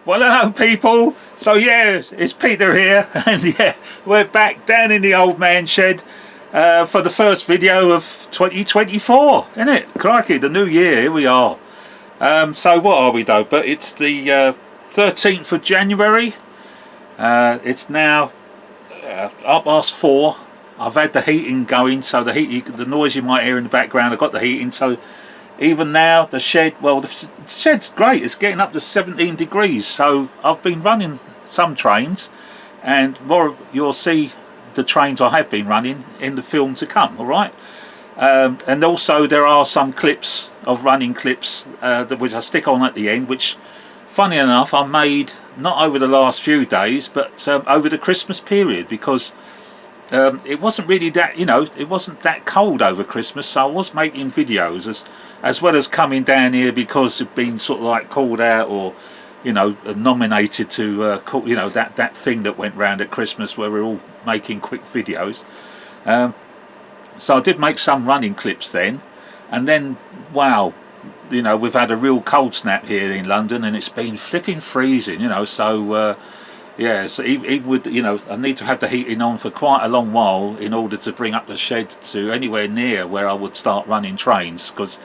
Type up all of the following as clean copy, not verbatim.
Well, hello people. So yeah, it's Peter here, and yeah, we're back down in the old man shed for the first video of 2024, isn't it? Crikey, the new year, here we are. So what are we though? But it's the 13th of January. It's now 4:30. I've had the heating going, so the noise you might hear in the background, I've got the heating, so even now the shed, well, the shed's great, it's getting up to 17 degrees, so I've been running some trains, and more you'll see the trains I have been running in the film to come, alright? And also there are some clips of running clips which I stick on at the end, which funny enough I made not over the last few days, but over the Christmas period, because it wasn't really that, it wasn't that cold over Christmas, so I was making videos as well as coming down here because it's been sort of like called out, or nominated to that thing that went round at Christmas where we're all making quick videos. So I did make some running clips then, and then wow, we've had a real cold snap here in London, and it's been flipping freezing, so yeah, so it would, I need to have the heating on for quite a long while in order to bring up the shed to anywhere near where I would start running trains, because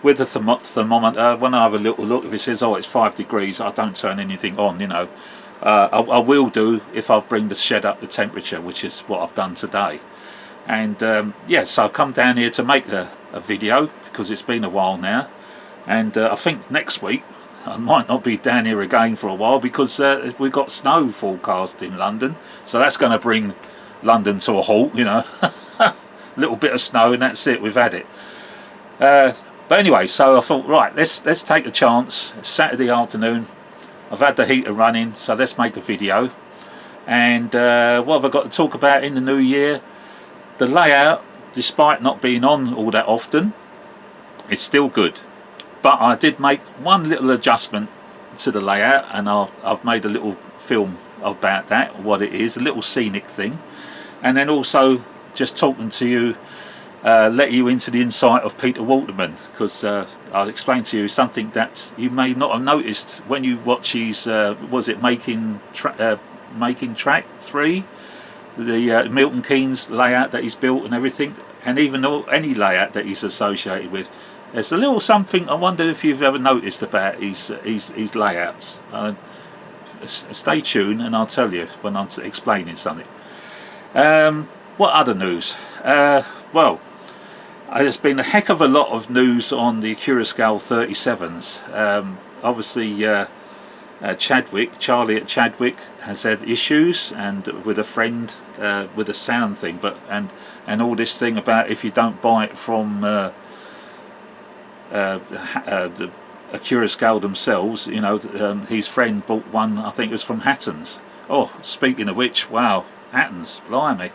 with the thermometer, when I have a little look, if it says, oh, it's 5 degrees, I don't turn anything on, I will do if I bring the shed up the temperature, which is what I've done today. And yeah, so I've come down here to make a video, because it's been a while now, and I think next week I might not be down here again for a while, because we've got snow forecast in London, so that's going to bring London to a halt, a little bit of snow and that's it, we've had it. But anyway, so I thought, right, let's take a chance. It's Saturday afternoon, I've had the heater running, so let's make a video. And what have I got to talk about in the new year? The layout, despite not being on all that often, it's still good. But I did make one little adjustment to the layout, and I've made a little film about that, what it is, a little scenic thing. And then also just talking to you, let you into the insight of Peter Waterman, because I'll explain to you something that you may not have noticed when you watch his, was it Making Track 3? The Milton Keynes layout that he's built and everything, and even any layout that he's associated with. There's a little something I wonder if you've ever noticed about his layouts. Stay tuned and I'll tell you when I'm explaining something. What other news? Well, there's been a heck of a lot of news on the Curascal 37s. Obviously Charlie at Chadwick has had issues, and with a friend with a sound thing, and all this thing about if you don't buy it from the Curascal themselves, his friend bought one, I think it was from Hatton's. Oh, speaking of which, wow, Hatton's, blimey.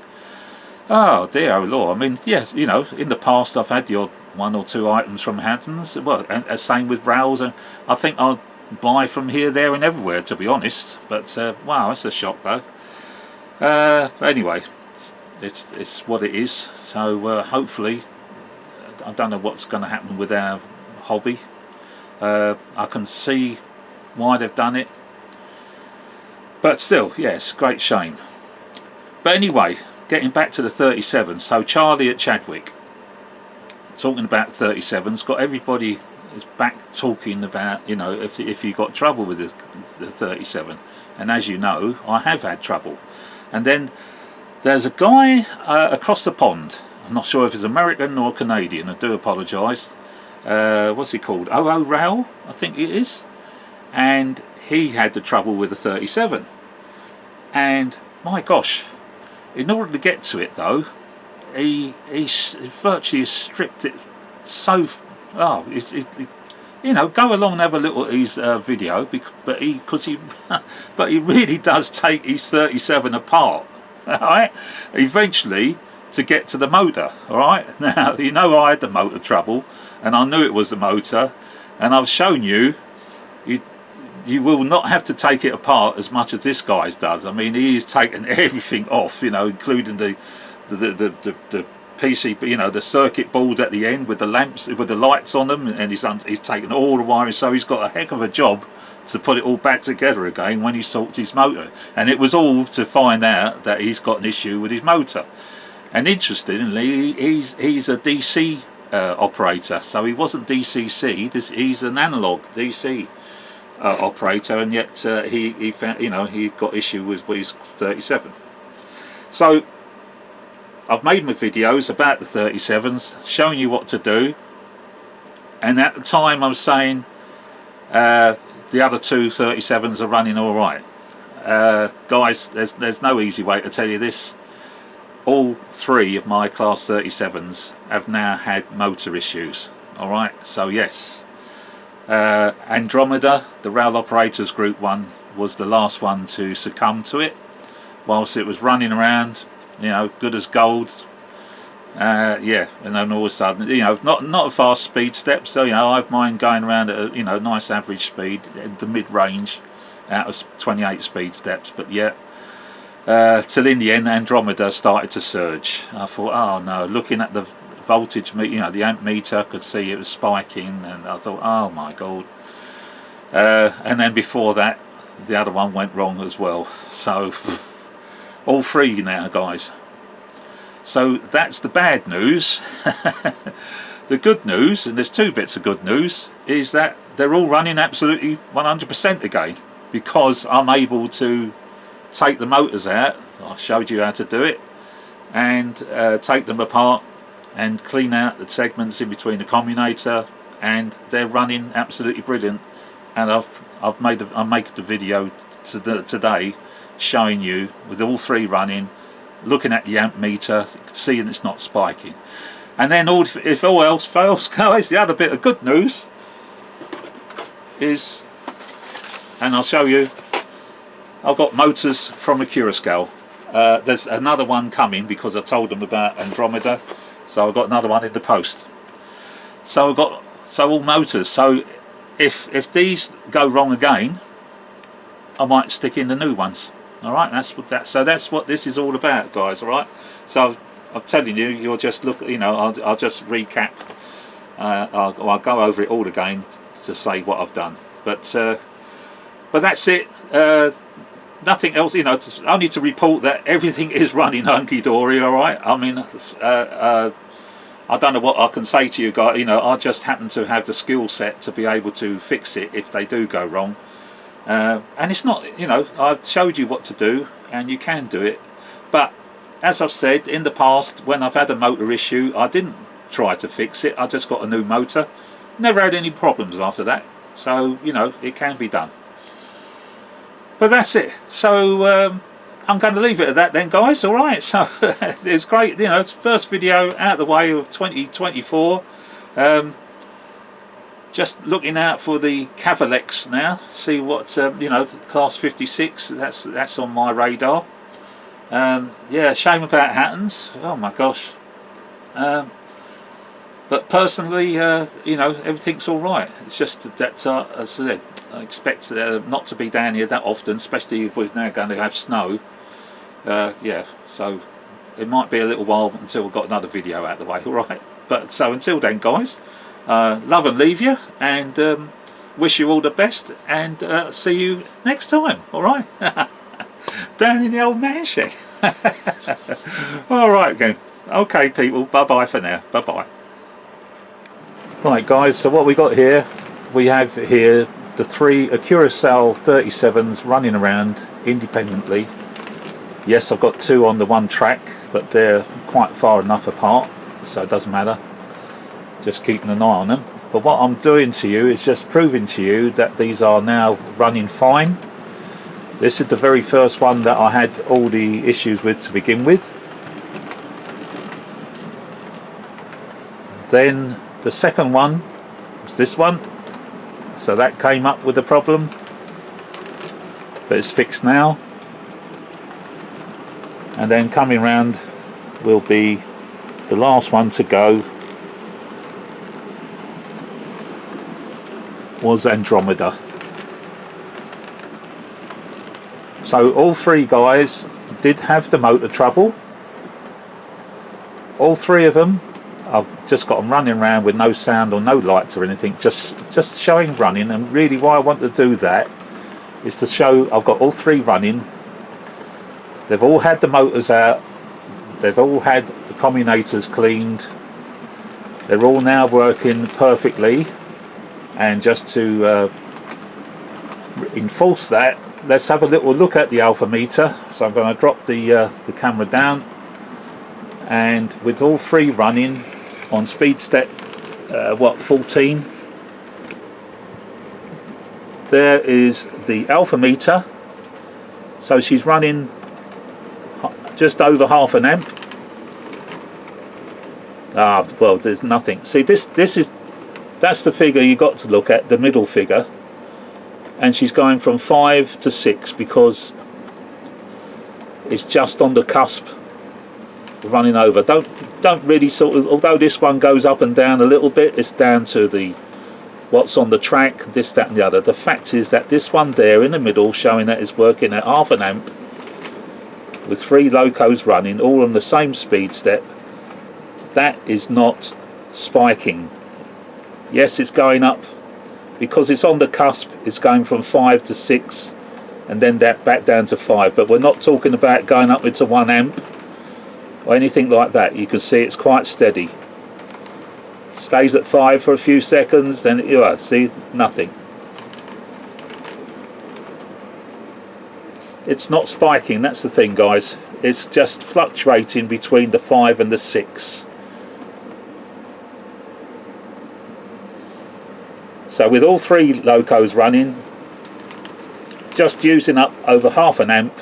Oh dear, oh Lord. I mean, yes, in the past I've had the odd 1 or 2 items from Hatton's. Well, and same with Rails, and I think I'll buy from here, there and everywhere, to be honest. But wow, that's a shock though. Anyway, it's what it is. So hopefully, I don't know what's going to happen with our hobby. I can see why they've done it, but still, yes, great shame. But anyway, getting back to the 37, so Charlie at Chadwick, talking about 37s, got everybody is back talking about, if you got trouble with the 37, and as you know, I have had trouble. And then there's a guy across the pond, I'm not sure if he's American or Canadian, I do apologise, what's he called, O.O. Rao, I think it is, and he had the trouble with the 37, and my gosh, in order to get to it though, he virtually stripped it so, go along and have a look at his video, but he really does take his 37 apart, alright, eventually, to get to the motor. Alright, now I had the motor trouble, and I knew it was the motor, and I've shown you you will not have to take it apart as much as this guy's does. I mean, he is taking everything off, including the PC, the circuit boards at the end with the lamps, with the lights on them, and he's taken all the wiring, so he's got a heck of a job to put it all back together again when he sorted his motor, and it was all to find out that he's got an issue with his motor. And interestingly, he's a DC operator, so he wasn't DCC. He's an analog DC operator, and yet he found, you know, he got issue with his 37. So I've made my videos about the 37s, showing you what to do. And at the time I was saying the other two 37s are running all right. Guys, there's no easy way to tell you this. All three of my class 37s have now had motor issues. All right, so yes, Andromeda, the rail operators group one, was the last one to succumb to it, whilst it was running around, you know, good as gold. Yeah, and then all of a sudden, you know, not a fast speed step, so you know, I've mine going around at a, you know, nice average speed, the mid range, out of 28 speed steps. But yeah, till in the end, Andromeda started to surge. I thought, oh no, looking at the voltage meter, you know, the amp meter, could see it was spiking, and I thought, oh my god. And then before that, the other one went wrong as well. So all three now, guys. So that's the bad news. The good news, and there's two bits of good news, is that they're all running absolutely 100% again, because I'm able to take the motors out. I showed you how to do it, and take them apart and clean out the segments in between the commutator, and they're running absolutely brilliant. And I'm making the video today showing you with all three running, looking at the amp meter, seeing it's not spiking. And then if all else fails, guys, the other bit of good news is, and I'll show you, I've got motors from a Curascale. There's another one coming because I told them about Andromeda, so I've got another one in the post. So I've got all motors. So if these go wrong again, I might stick in the new ones. All right, that's what this is all about, guys. All right, so I'm telling you, you'll just look, you know, I'll just recap. I'll go over it all again to say what I've done. But that's it. Nothing else, you know. Only to report that everything is running hunky dory. All right. I mean, I don't know what I can say to you guys. You know, I just happen to have the skill set to be able to fix it if they do go wrong. And it's not, you know, I've showed you what to do, and you can do it. But as I've said in the past, when I've had a motor issue, I didn't try to fix it. I just got a new motor. Never had any problems after that. So, you know, it can be done. But that's it. So I'm going to leave it at that then, guys. All right. So it's great. You know, it's the first video out of the way of 2024. Just looking out for the Cavalex now. See what you know, class 56. That's on my radar. Yeah, shame about Hattons. Oh my gosh. But personally, you know, everything's all right. It's just that, as I said, I expect not to be down here that often, especially if we're now going to have snow. Yeah, so it might be a little while until we've got another video out of the way. All right. But so until then, guys. Love and leave you, and wish you all the best, and see you next time. All right, down in the old man shed. All right again. Okay, people. Bye bye for now. Bye bye. Right, guys. So what we got here? We have here the three Curacao 37s running around independently. Yes, I've got two on the one track, but they're quite far enough apart, so it doesn't matter. Just keeping an eye on them. But what I'm doing to you is just proving to you that these are now running fine. This is the very first one that I had all the issues with to begin with. Then the second one was this one, so that came up with a problem, but it's fixed now. And then coming round will be the last one to go, was Andromeda. So all three guys did have the motor trouble. All three of them, I've just got them running around with no sound or no lights or anything, just showing running. And really why I want to do that is to show I've got all three running. They've all had the motors out, they've all had the commutators cleaned, they're all now working perfectly. And just to enforce that, let's have a little look at the alpha meter. So I'm going to drop the camera down, and with all three running on speed step 14, there is the alpha meter. So she's running just over half an amp. Well, there's nothing. See, that's the figure you got to look at, the middle figure, and she's going from 5 to 6 because it's just on the cusp of running over. Don't really sort of, although this one goes up and down a little bit, it's down to the what's on the track, this, that and the other. The fact is that this one there in the middle, showing that it's working at half an amp with 3 locos running all on the same speed step, that is not spiking. Yes, it's going up because it's on the cusp. It's going from 5 to 6 and then that back down to 5, but we're not talking about going up into 1 amp or anything like that. You can see it's quite steady. Stays at 5 for a few seconds, then you see nothing. It's not spiking, that's the thing, guys. It's just fluctuating between the 5 and the 6. So with all 3 locos running, just using up over half an amp.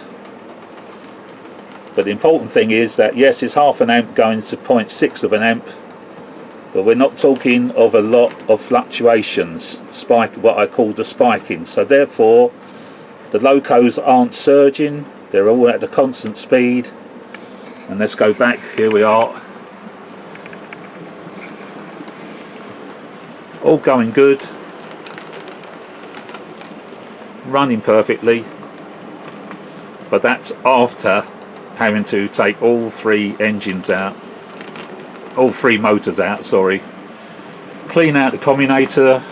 But the important thing is that yes, it's half an amp going to 0.6 of an amp, but we're not talking of a lot of fluctuations, what I call the spiking. So therefore the locos aren't surging, they're all at a constant speed. And let's go back, here we are, all going good, running perfectly, but that's after having to take all 3 engines out, all 3 motors out, sorry, clean out the commutator,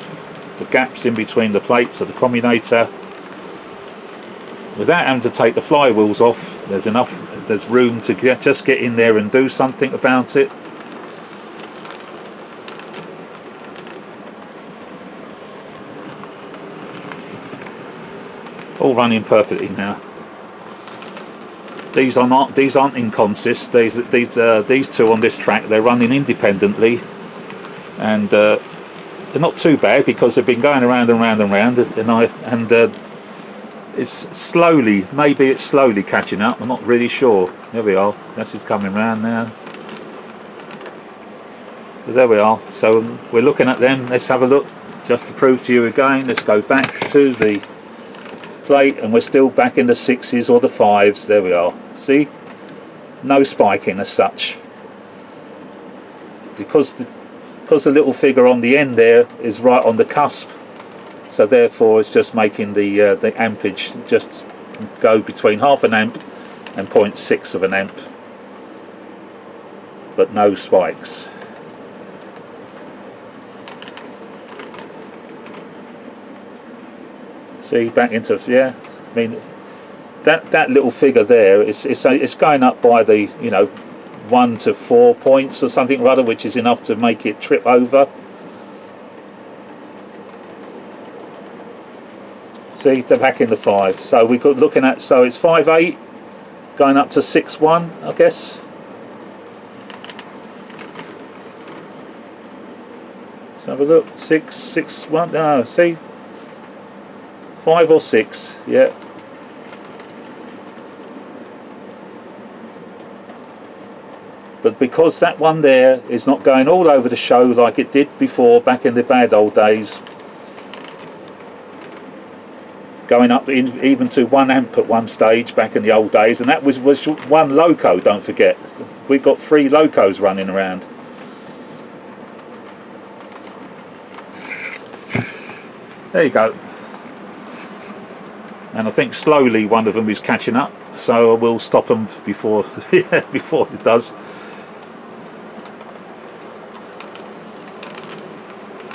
the gaps in between the plates of the commutator, without having to take the flywheels off. There's room to just get in there and do something about it. All running perfectly now. These aren't inconsist. These 2 on this track, they're running independently, and they're not too bad because they've been going around and round and round. And it's slowly catching up. I'm not really sure. There we are. This is coming round now. But there we are. So we're looking at them. Let's have a look just to prove to you again. Let's go back to the plate, and we're still back in the 6s or the 5s. There we are. See, no spiking as such, because the little figure on the end there is right on the cusp. So therefore it's just making the ampage just go between half an amp and 0.6 of an amp, but no spikes. See, back into, yeah, I mean that little figure there it's going up by the 1 to 4 points or something or other, which is enough to make it trip over. See, they're back in the 5. So we got looking at, so it's 5.8 going up to 6.1, I guess. Let's have a look. 6.1. No, see, 5 or 6, yeah. But because that one there is not going all over the show like it did before, back in the bad old days, going up even to 1 amp at one stage back in the old days, and that was 1 loco, don't forget. We've got 3 locos running around. There you go. And I think slowly one of them is catching up, so we'll stop them before before it does.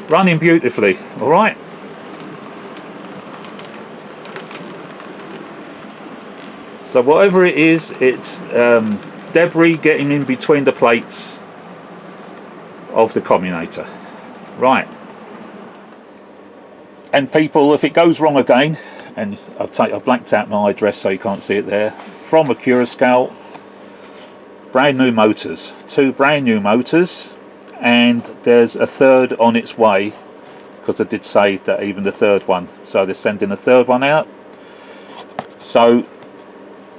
Running beautifully, all right. So whatever it is, it's debris getting in between the plates of the commutator. Right. And people, if it goes wrong again, and I've blanked out my address so you can't see it there, from Acura Scout, brand new motors, 2 brand new motors, and there's a third on its way, because I did say that even the third one, so they're sending a third one out. So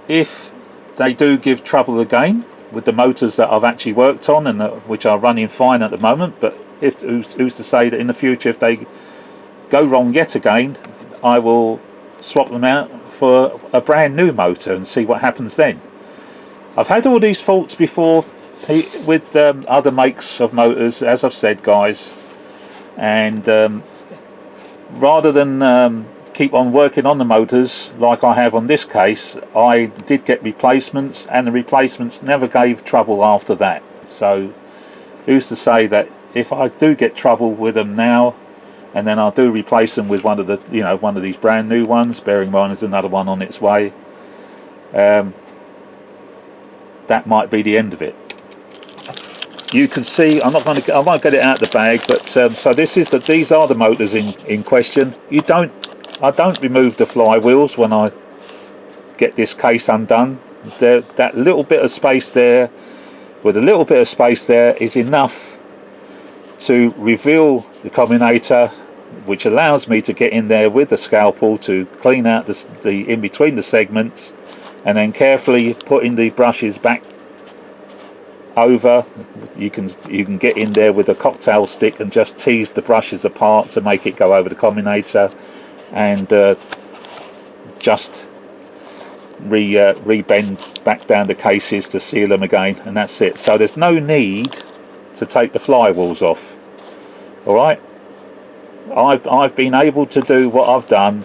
if they do give trouble again with the motors that I've actually worked on and which are running fine at the moment, but if who's to say that in the future if they go wrong yet again, I will swap them out for a brand new motor and see what happens then. I've had all these faults before with other makes of motors, as I've said, guys, and rather than keep on working on the motors like I have on this case, I did get replacements, and the replacements never gave trouble after that. So who's to say that if I do get trouble with them now, and then I do replace them with one of the, one of these brand new ones, bearing in mind there's another one on its way, that might be the end of it. You can see, I won't get it out of the bag, but so these are the motors in question. I don't remove the flywheels when I get this case undone. That little bit of space there, with a little bit of space there, is enough to reveal the commutator, which allows me to get in there with the scalpel to clean out the in between the segments, and then carefully putting the brushes back over. You can get in there with a cocktail stick and just tease the brushes apart to make it go over the commutator, and just re-bend back down the cases to seal them again, and that's it. So there's no need to take the flywheels off. All right, I've been able to do what I've done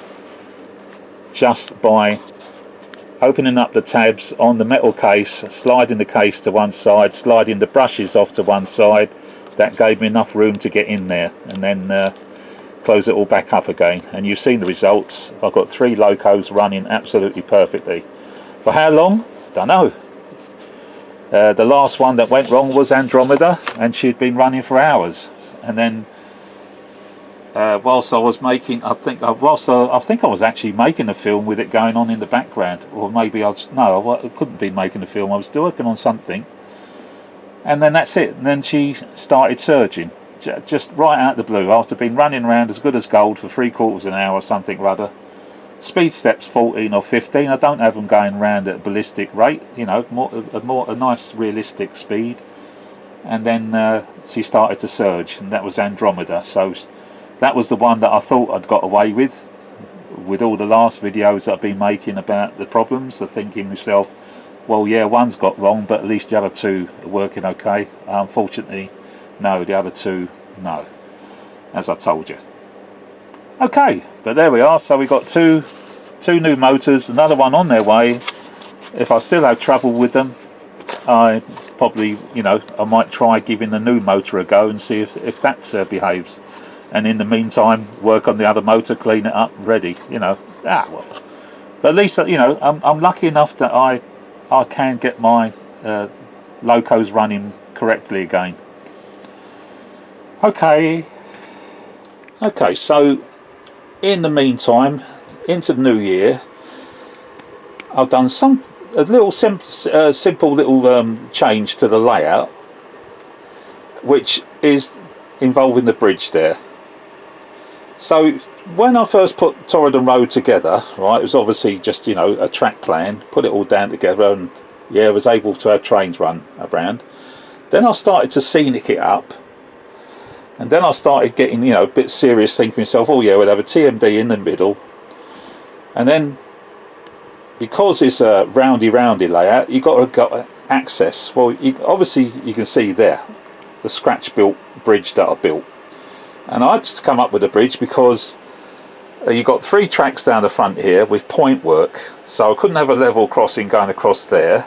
just by opening up the tabs on the metal case, sliding the case to one side, sliding the brushes off to one side. That gave me enough room to get in there, and then close it all back up again. And you've seen the results. I've got 3 locos running absolutely perfectly. For how long? Don't know. The last one that went wrong was Andromeda, and she'd been running for hours. And then whilst I was making, I think I was actually making a film with it going on in the background, or maybe I couldn't be making a film. I was still working on something, and then that's it. And then she started surging, just right out of the blue, after being running around as good as gold for 3/4 an hour or something rather. Speed steps 14 or 15. I don't have them going around at a ballistic rate, a nice realistic speed. And then she started to surge, and that was Andromeda. So that was the one that I thought I'd got away with all the last videos that I've been making about the problems. I'm thinking myself, well, yeah, one's got wrong, but at least the other 2 are working okay. Unfortunately, no, the other 2, no, as I told you. Okay, but there we are. So we got two new motors, another one on their way. If I still have trouble with them, I probably, I might try giving the new motor a go and see if that behaves. And in the meantime, work on the other motor, clean it up, ready. Well, but at least I'm lucky enough that I can get my locos running correctly again. Okay, so in the meantime, into the new year, I've done a little simple little change to the layout, which is involving the bridge there. So when I first put Torridon Road together, right, it was obviously just a track plan, put it all down together, and yeah, I was able to have trains run around. Then I started to scenic it up, and then I started getting a bit serious, thinking to myself, oh yeah, we'll have a TMD in the middle, and then because it's a roundy layout, you got access. Well, obviously you can see there the scratch built bridge that I built, and I had to come up with a bridge because you got 3 tracks down the front here with point work, so I couldn't have a level crossing going across there.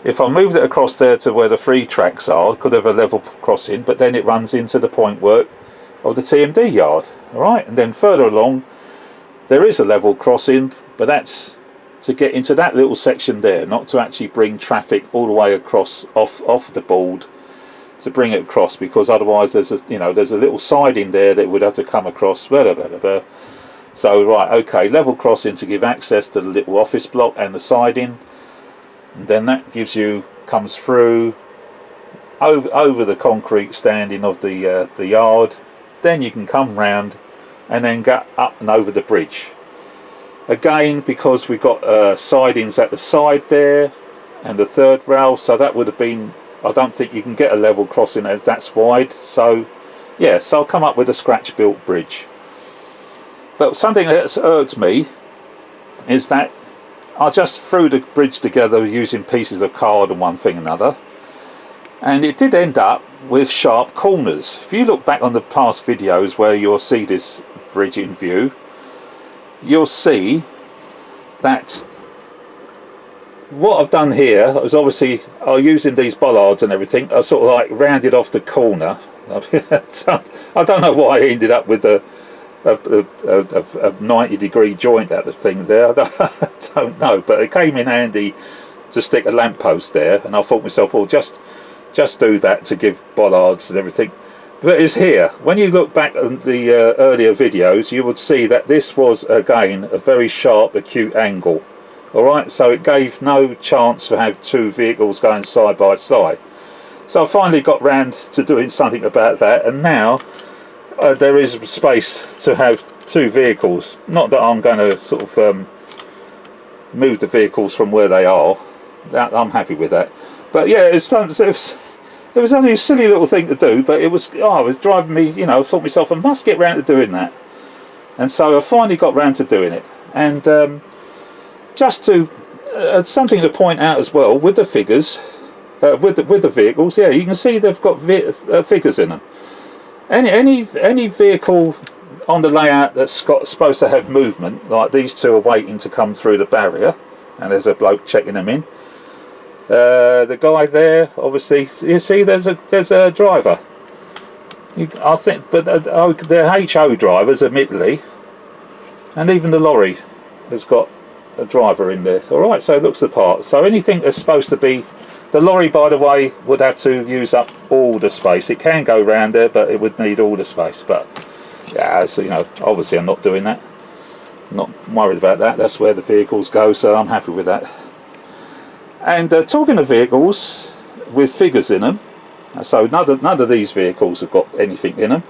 If I moved it across there to where the 3 tracks are, I could have a level crossing, but then it runs into the point work of the TMD yard. All right, and then further along there is a level crossing, but that's to get into that little section there, not to actually bring traffic all the way across off the board to bring it across, because otherwise there's a, you know, there's a little siding there that would have to come across. Blah, blah, blah, blah. So right, okay, level crossing to give access to the little office block and the siding, and then that gives you, comes through over the concrete standing of the yard. Then you can come round and then get up and over the bridge. Again, because we've got sidings at the side there and the third rail, so that would have been, I don't think you can get a level crossing as that's wide. So yeah, so I'll come up with a scratch built bridge. But something that's irked me is that I just threw the bridge together using pieces of card and one thing and another, and it did end up with sharp corners. If you look back on the past videos where you'll see this bridge in view, you'll see that what I've done here is obviously using these bollards and everything, I sort of like rounded off the corner. I don't know why I ended up with a 90-degree joint at the thing there. I don't know, but it came in handy to stick a lamppost there, and I thought to myself, well, just do that to give bollards and everything. But it's here. When you look back at the earlier videos, you would see that this was again a very sharp, acute angle. Alright, so it gave no chance to have two vehicles going side by side. So I finally got round to doing something about that, and now there is space to have two vehicles. Not that I'm going to sort of move the vehicles from where they are. I'm happy with that. But yeah, it's fun. It was only a silly little thing to do, but it was driving me, you know. I thought to myself, I must get round to doing that. And so I finally got round to doing it. And just to something to point out as well with the figures, with the vehicles, yeah, you can see they've got figures in them. Any vehicle on the layout that's supposed to have movement, like these two are waiting to come through the barrier, and there's a bloke checking them in. The guy there, obviously, you see there's a driver. I think, but they're HO drivers, admittedly, and even the lorry has got a driver in there. All right, so it looks the part. So anything that's supposed to be, the lorry, by the way, would have to use up all the space. It can go round there, but it would need all the space. But yeah, so, you know, obviously I'm not doing that. I'm not worried about that. That's where the vehicles go, so I'm happy with that. And talking of vehicles with figures in them, so none of these vehicles have got anything in them.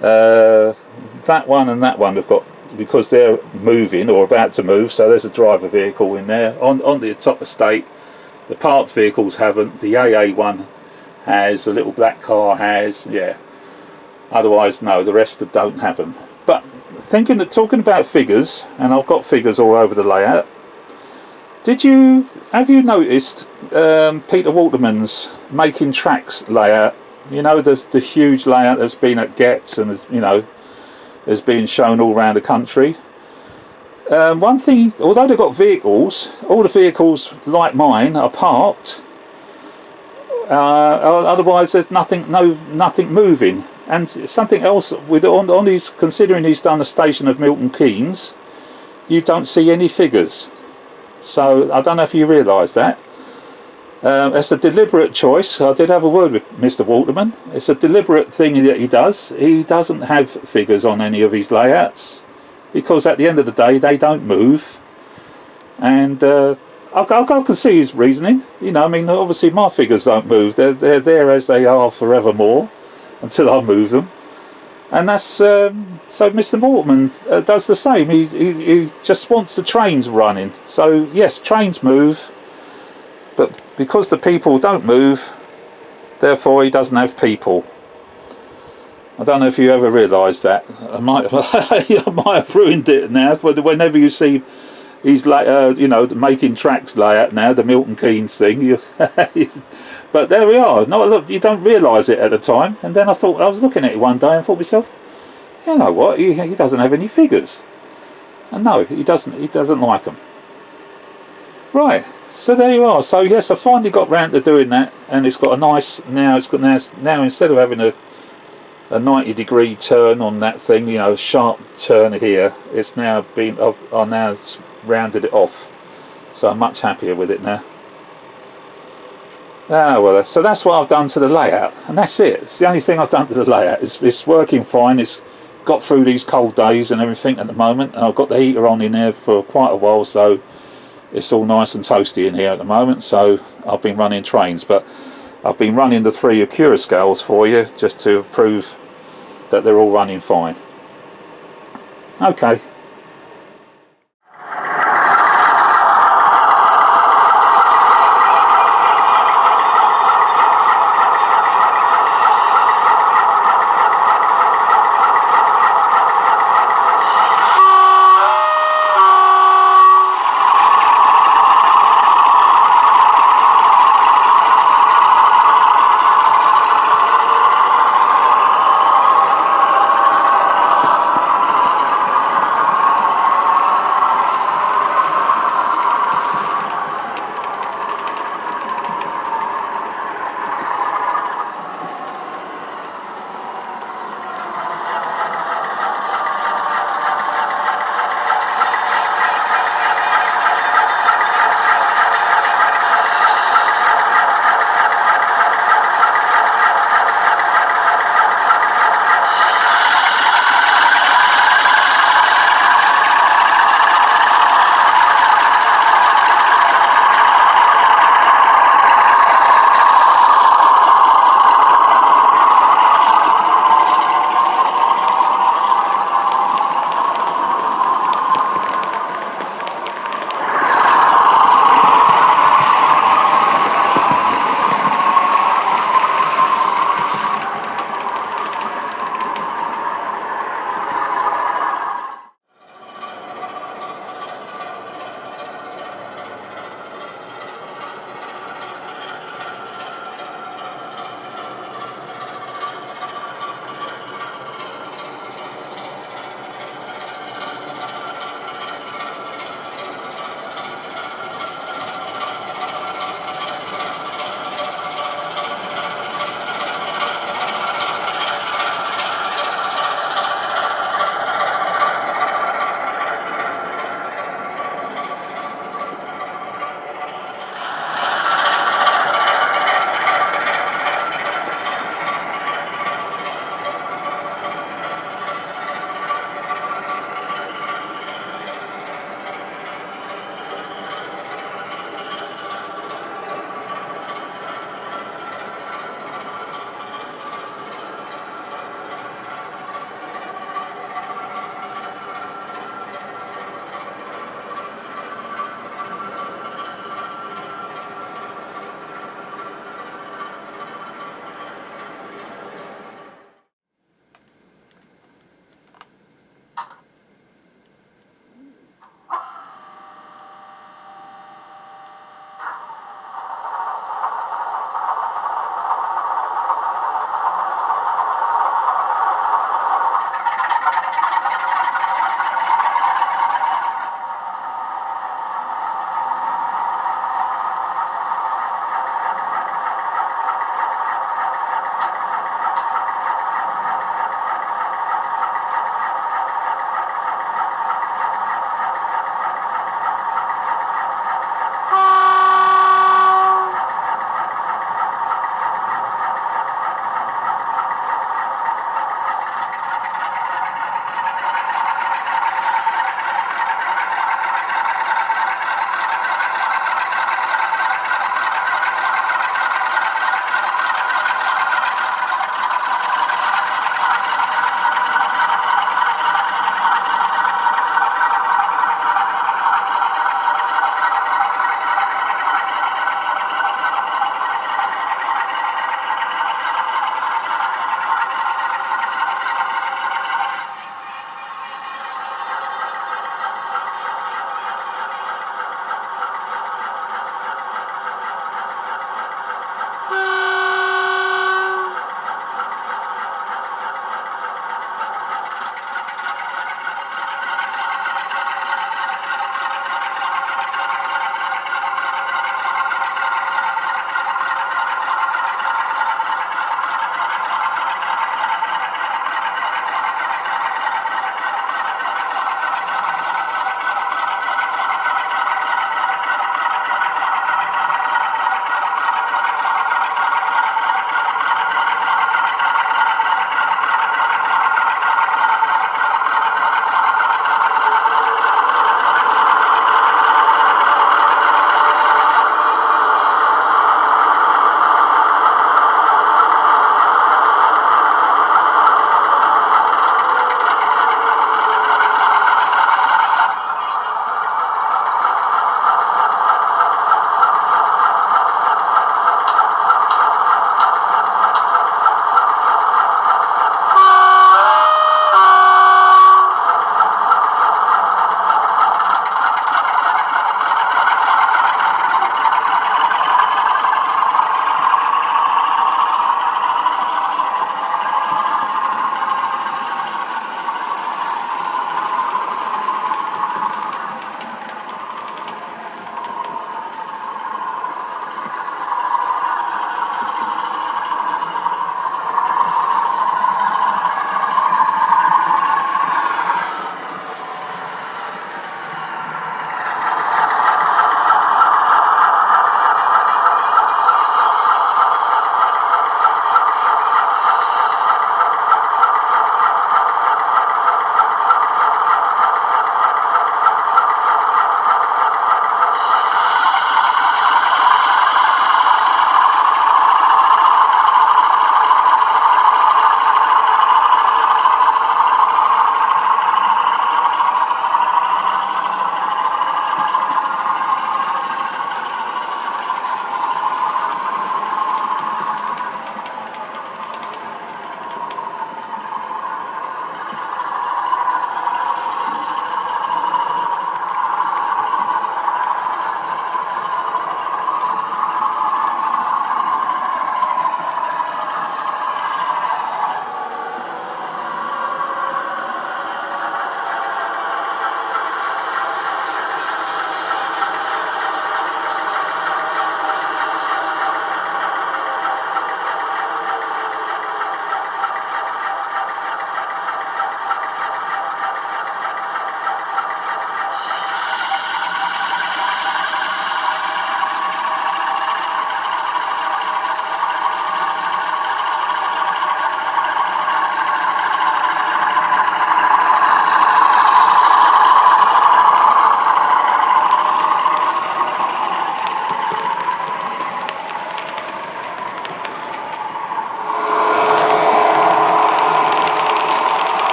That one and that one have got, because they're moving or about to move, so there's a driver vehicle in there. On the top estate, the parked vehicles haven't. The AA one has, the little black car has, yeah. Otherwise, no, the rest don't have them. But talking about figures, and I've got figures all over the layout. Have you noticed Peter Waterman's Making Tracks layout? You know, the huge layout that's been at Getz and has been shown all around the country. One thing, although they've got vehicles, all the vehicles like mine are parked. Otherwise, there's nothing moving. And something else on these, considering he's done the station of Milton Keynes, you don't see any figures. So I don't know if you realise that. It's a deliberate choice. I did have a word with Mr. Waterman. It's a deliberate thing that he does. He doesn't have figures on any of his layouts, because at the end of the day they don't move. And I can see his reasoning. You know, I mean, obviously my figures don't move. They're there as they are forevermore until I move them. And that's so Mr. Waterman does the same. He just wants the trains running. So yes, trains move, but because the people don't move, therefore he doesn't have people. I don't know if you ever realised that. I might have ruined it now. But whenever you see he's like Making Tracks layout now, the Milton Keynes thing, but there we are. No, look, you don't realise it at the time. And then I was looking at it one day and thought to myself, you know what? He doesn't have any figures. And no, he doesn't like them. Right. So there you are. So yes, I finally got round to doing that, and it's got a nice now instead of having a 90-degree turn on that thing, you know, sharp turn here, it's now been, I've now rounded it off, so I'm much happier with it now. Well, so that's what I've done to the layout, and that's it. It's the only thing I've done to the layout. It's working fine. It's got through these cold days and everything at the moment. I've got the heater on in there for quite a while, so it's all nice and toasty in here at the moment. So I've been running trains, but I've been running the 3 Acura scales for you just to prove that they're all running fine. Okay,